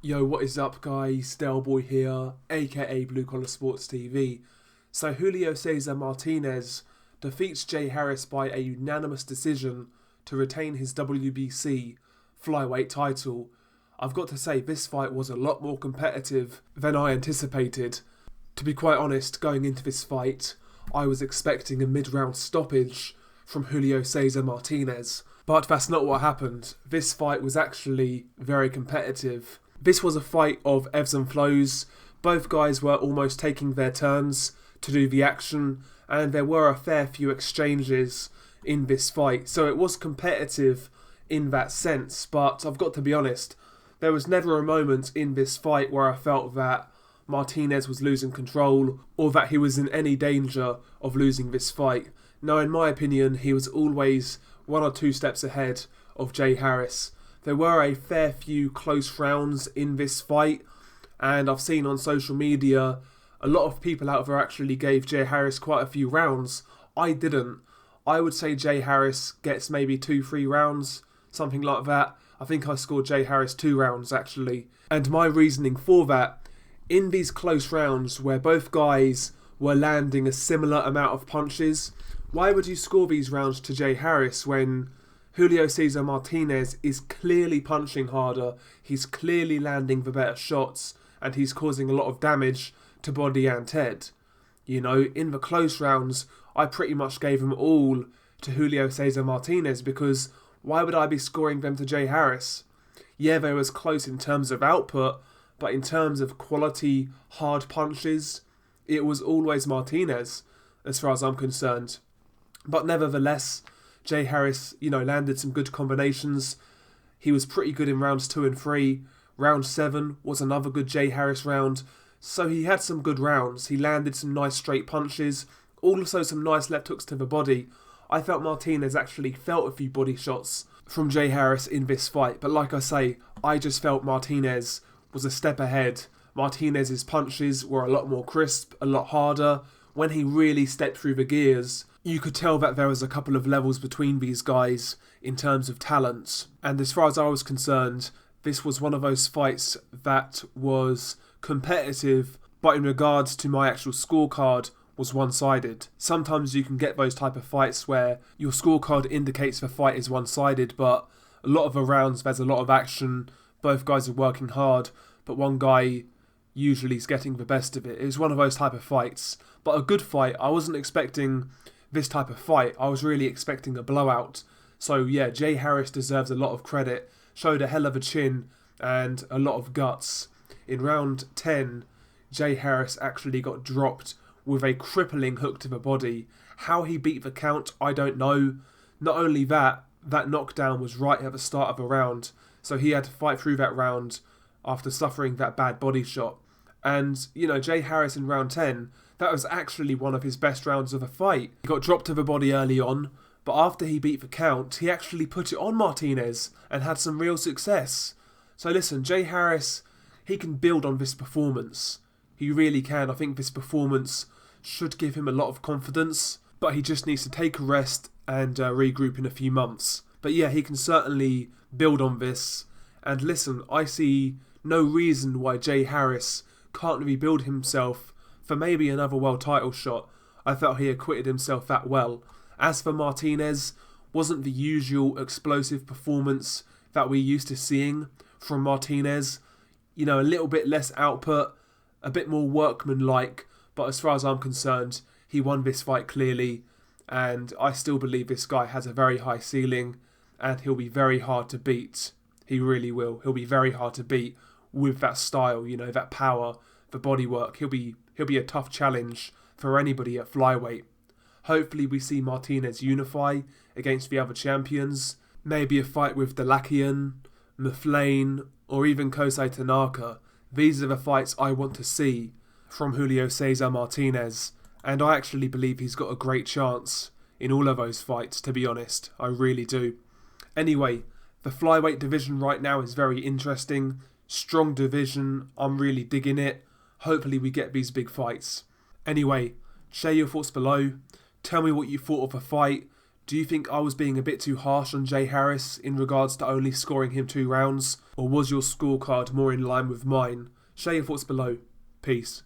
Yo, what is up guys, Delboy here, aka Blue Collar Sports TV. So Julio Cesar Martinez defeats Jay Harris by a unanimous decision to retain his WBC flyweight title. I've got to say, this fight was a lot more competitive than I anticipated. To be quite honest, going into this fight, I was expecting a mid-round stoppage from Julio Cesar Martinez. But that's not what happened. This fight was actually very competitive. This was a fight of ebbs and flows. Both guys were almost taking their turns to do the action, and there were a fair few exchanges in this fight. So it was competitive in that sense, but I've got to be honest, there was never a moment in this fight where I felt that Martinez was losing control or that he was in any danger of losing this fight. No, in my opinion, he was always one or two steps ahead of Jay Harris. There were a fair few close rounds in this fight, and I've seen on social media a lot of people out there actually gave Jay Harris quite a few rounds. I didn't. I would say Jay Harris gets maybe 2-3 rounds, something like that. I think I scored Jay Harris 2 rounds actually. And my reasoning for that, in these close rounds where both guys were landing a similar amount of punches, why would you score these rounds to Jay Harris when Julio Cesar Martinez is clearly punching harder, he's clearly landing the better shots, and he's causing a lot of damage to body and head? You know, in the close rounds, I pretty much gave them all to Julio Cesar Martinez because why would I be scoring them to Jay Harris? Yeah, they was close in terms of output, but in terms of quality, hard punches, it was always Martinez, as far as I'm concerned. But nevertheless, Jay Harris, landed some good combinations. He was pretty good in rounds 2 and 3. Round 7 was another good Jay Harris round. So he had some good rounds. He landed some nice straight punches. Also some nice left hooks to the body. I felt Martinez actually felt a few body shots from Jay Harris in this fight. But like I say, I just felt Martinez was a step ahead. Martinez's punches were a lot more crisp, a lot harder. When he really stepped through the gears, you could tell that there was a couple of levels between these guys in terms of talent. And as far as I was concerned, this was one of those fights that was competitive, but in regards to my actual scorecard, was one-sided. Sometimes you can get those type of fights where your scorecard indicates the fight is one-sided, but a lot of the rounds there's a lot of action, both guys are working hard, but one guy usually is getting the best of it. It was one of those type of fights. But a good fight. I wasn't expecting this type of fight. I was really expecting a blowout. So yeah, Jay Harris deserves a lot of credit. Showed a hell of a chin and a lot of guts. In round 10, Jay Harris actually got dropped with a crippling hook to the body. How he beat the count, I don't know. Not only that knockdown was right at the start of the round. So he had to fight through that round after suffering that bad body shot. And, Jay Harris in round 10, that was actually one of his best rounds of the fight. He got dropped to the body early on, but after he beat the count, he actually put it on Martinez and had some real success. So listen, Jay Harris, he can build on this performance. He really can. I think this performance should give him a lot of confidence, but he just needs to take a rest and regroup in a few months. But yeah, he can certainly build on this. And listen, I see no reason why Jay Harris can't rebuild himself for maybe another world title shot. I felt he acquitted himself that well. As for Martinez, wasn't the usual explosive performance that we're used to seeing from Martinez. A little bit less output, a bit more workmanlike, but as far as I'm concerned, he won this fight clearly, and I still believe this guy has a very high ceiling, and he'll be very hard to beat. He really will. He'll be very hard to beat with that style, that power, the bodywork. He'll be a tough challenge for anybody at flyweight. Hopefully we see Martinez unify against the other champions. Maybe a fight with Dalakian, Muflane, or even Kosei Tanaka. These are the fights I want to see from Julio Cesar Martinez. And I actually believe he's got a great chance in all of those fights, to be honest. I really do. Anyway, the flyweight division right now is very interesting. Strong division. I'm really digging it. Hopefully we get these big fights. Anyway, share your thoughts below. Tell me what you thought of the fight. Do you think I was being a bit too harsh on Jay Harris in regards to only scoring him 2 rounds? Or was your scorecard more in line with mine? Share your thoughts below. Peace.